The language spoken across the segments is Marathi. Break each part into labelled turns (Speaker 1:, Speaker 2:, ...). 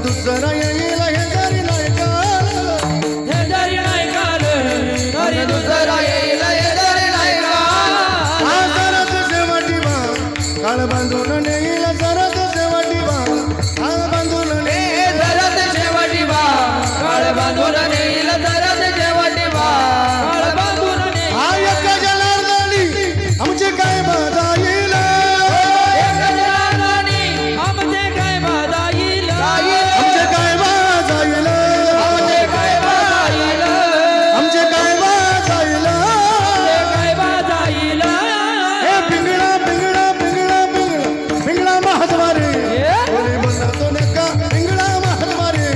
Speaker 1: दुसरा येईल हे जरी नाही काल,
Speaker 2: हे जरी नाही काल तरी दुसरा येईल हे जरी नाही काल.
Speaker 1: सरत शेवटी बा काळ बांधून नेईल, सरत शेवटी बा काळ बांधून नेईल,
Speaker 2: सरत शेवटी बा काळ बांधून नेईल, सरत शेवटी बा काळ बांधून नेईल.
Speaker 1: हा एका जनार्दनी आमचे काय बाधा येईल,
Speaker 2: एक जनार्दनी आमचे काय बाधा येईल,
Speaker 1: आमचे काय बाधा येईल,
Speaker 2: आमचे काय बाधा येईल,
Speaker 1: आमचे काय बाधा येईल.
Speaker 2: आमचे काय बाधा येईल.
Speaker 1: हे पिंगळा पिंगळा पिंगळा पिंगळा पिंगळा महाद्वारे बोली बोलतो नका, पिंगळा महाद्वारे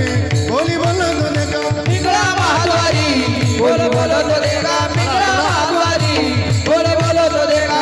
Speaker 1: बोली बोलतो नका.
Speaker 2: पिंगळा महाद्वारी बोल बोलतो देगा, पिंगळा महाद्वारी बोल बोलतो देगा.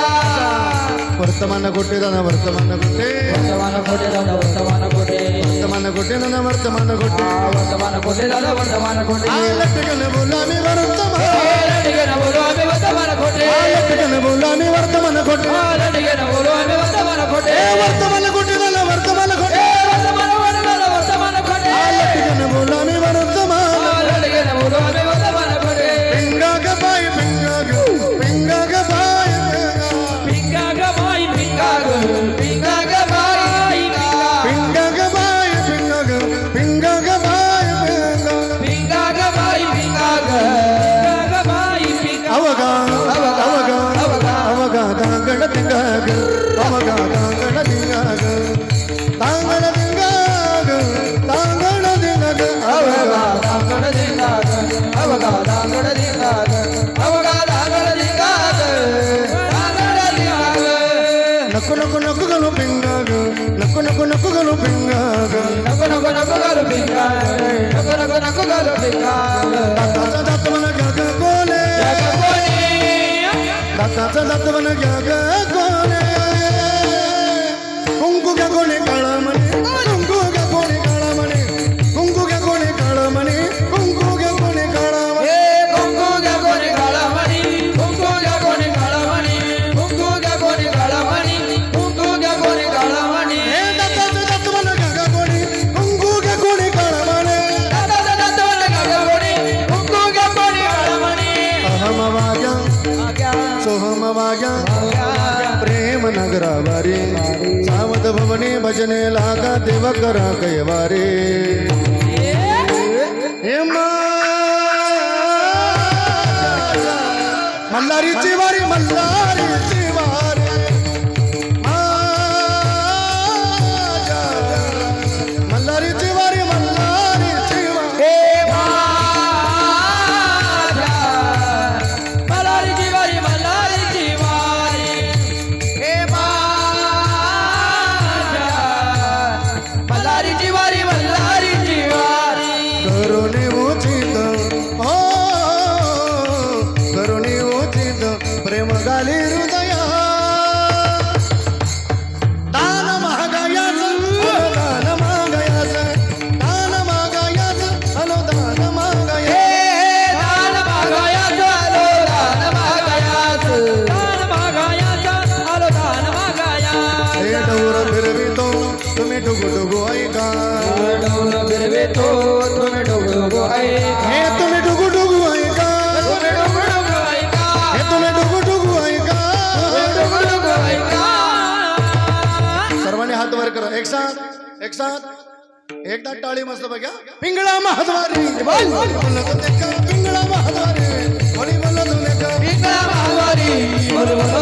Speaker 1: वर्तमान कोटे दाना वर्तमान कोटे,
Speaker 2: वर्तमान कोटे दादा वर्तमान कोटे,
Speaker 1: वर्तमान कोटे दाना वर्तमान कोटे.
Speaker 2: वर्तमान कोटे दादा वर्तमान कोटे.
Speaker 1: लटकन बोला मी वर्तमान,
Speaker 2: लटकन बोलो आम्ही वर्तमान कोटे,
Speaker 1: लटकन बोला मी वर्तमान कोटे.
Speaker 2: लटकन बोलो आम्ही वर्तमान कोटे,
Speaker 1: वर्तमान कोटे दाना वर्तमान कोटे,
Speaker 2: वर्तमान कोटे दादा वर्तमान कोटे.
Speaker 1: लटकन बोला मी वर्तमान.
Speaker 2: लटकन बोलो आम्ही वर्तमान कोटे.
Speaker 1: पिंगा ग बाई पिंगा ग, पिंगा ग बाई
Speaker 2: पिंगा ग बाई पिंगा ग, पिंगा ग बाई पिंगा,
Speaker 1: पिंगा ग बाई पिंगा ग, पिंगा ग बाई पिंगा.
Speaker 2: पिंगा ग बाई पिंगा ग, पिंगा ग बाई पिंगा.
Speaker 1: अवगा अवगा अवगा तांगड दिंगा ग, अवगा तांगड दिंगा ग, तांगड दिंगा ग, तांगड दिंगा ग.
Speaker 2: अवगा दांगड दिंगा ग, अवगा दांगड दिंगा ग, अवगा दांगड दिंगा ग, दांगड दिंगा ग.
Speaker 1: नको नको नको गलो पिंगा ग, नको नको नको गलो पिंगा ग.
Speaker 2: नको नको नको गलो पिंगा ग, नको नको नको गलो पिंगा ग.
Speaker 1: दाताचा दात म्हणा घ्या ग कोले,
Speaker 2: जग कोणी
Speaker 1: दाताचा दात म्हणा घ्या ग कोले. कुंकू घ्या कोणी काळा म्हणे, कुंकू घ्या कोणी काळा म्हणे, कुंकू घ्या कोणी काळा म्हणे, कुंकू घ्या कोणी काळा म्हणे.
Speaker 2: हे कुंकू घ्या कोणी काळा म्हणी, कुंकू घ्या कोणी काळा म्हणी, कुंकू घ्या कोणी काळा म्हणी, कुंकू घ्या कोणी काळा म्हणी.
Speaker 1: हे दाताचा दात म्हणा घ्या ग कोणी, कुंकू घ्या कोणी काळा म्हणे.
Speaker 2: दादा दादा घ्या ग कोणी, कुंकू घ्या कोणी काळा म्हणी.
Speaker 1: अहम वाग्या
Speaker 2: आग्या,
Speaker 1: सोहम वाग्या
Speaker 2: आग्या.
Speaker 1: प्रेम नगरावारे, सावध भवने भजने लागा देव करा कैवारे. हे मल्हारीची वारी, मल्हारीची वारी, माझ्या मल्हारीची वारी, मल्हारीची वारी.
Speaker 2: हे माझ्या मल्हारीची वारी, मल्हारीची वारी. हे माझ्या मल्हारीची वारी, मल्हारीची वारी.
Speaker 1: करुणी उचित हो, करुणी उचित प्रेम गाली हृदया. दान महागायाच अनुदान मागायाच, दान मागायाच अनुदान मागायाच.
Speaker 2: हे दान मागायाचं आलो, दान मागायाचं, दान मागायाचं आलो, दान मागायाचं.
Speaker 1: हे डौर फिरवितो तुम्ही डुगु डुगु ऐका,
Speaker 2: डोंगर फिरवितो तुम्ही डोंगर ऐका.
Speaker 1: हे तुम्ही डुगु डुगु ऐका,
Speaker 2: तुम्ही डोंगर ऐका,
Speaker 1: हे तुम्ही डुगु डुगु ऐका.
Speaker 2: डोंगर ऐका.
Speaker 1: सर्वांनी हात वर करा एक साथ, एक साथ एकदा टाळी मस्त बघा. पिंगळा महाद्वारी बोलतो नका, पिंगळा महाद्वारी बोली बोलतो नका.
Speaker 2: पिंगळा महाद्वारी बोल बोलतो